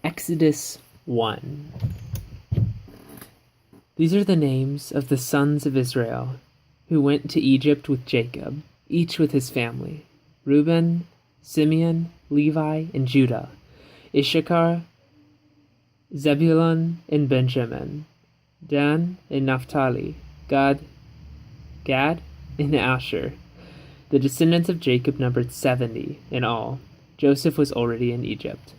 Exodus 1. These are the names of the sons of Israel who went to Egypt with Jacob, each with his family: Reuben, Simeon, Levi, and Judah; Issachar, Zebulun, and Benjamin; Dan and Naphtali; Gad, and Asher. The descendants of Jacob numbered 70 in all. Joseph was already in Egypt.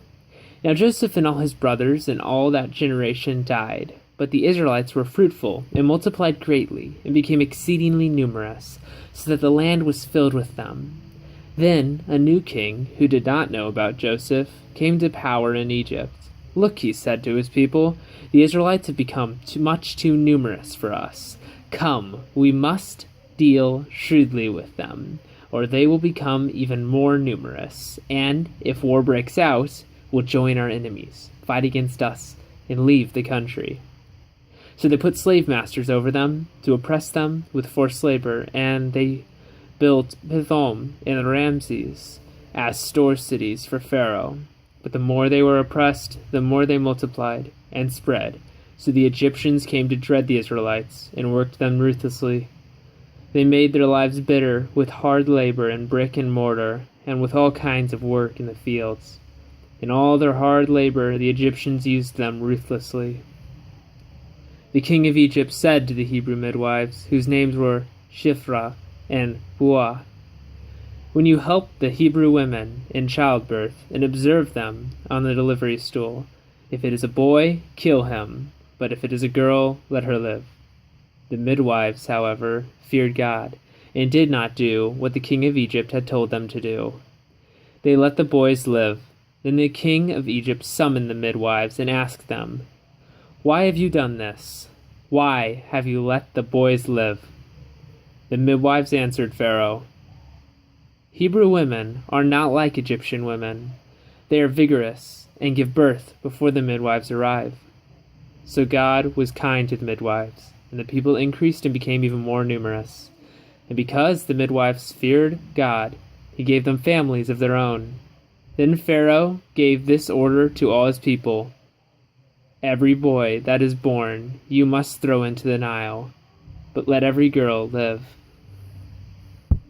Now Joseph and all his brothers and all that generation died, but the Israelites were fruitful and multiplied greatly and became exceedingly numerous, so that the land was filled with them. Then a new king, who did not know about Joseph, came to power in Egypt. "Look," he said to his people, "the Israelites have become much too numerous for us. Come, we must deal shrewdly with them, or they will become even more numerous, and, if war breaks out, will join our enemies, fight against us, and leave the country." So they put slave masters over them to oppress them with forced labor, and they built Pithom and Ramses as store cities for Pharaoh. But the more they were oppressed, the more they multiplied and spread. So the Egyptians came to dread the Israelites and worked them ruthlessly. They made their lives bitter with hard labor and brick and mortar, and with all kinds of work in the fields. In all their hard labor, the Egyptians used them ruthlessly. The king of Egypt said to the Hebrew midwives, whose names were Shiphrah and Puah, "When you help the Hebrew women in childbirth and observe them on the delivery stool, if it is a boy, kill him, but if it is a girl, let her live." The midwives, however, feared God, and did not do what the king of Egypt had told them to do. They let the boys live. Then the king of Egypt summoned the midwives and asked them, "Why have you done this? Why have you let the boys live?" The midwives answered Pharaoh, "Hebrew women are not like Egyptian women. They are vigorous and give birth before the midwives arrive." So God was kind to the midwives, and the people increased and became even more numerous. And because the midwives feared God, he gave them families of their own. Then Pharaoh gave this order to all his people: "Every boy that is born you must throw into the Nile, but let every girl live."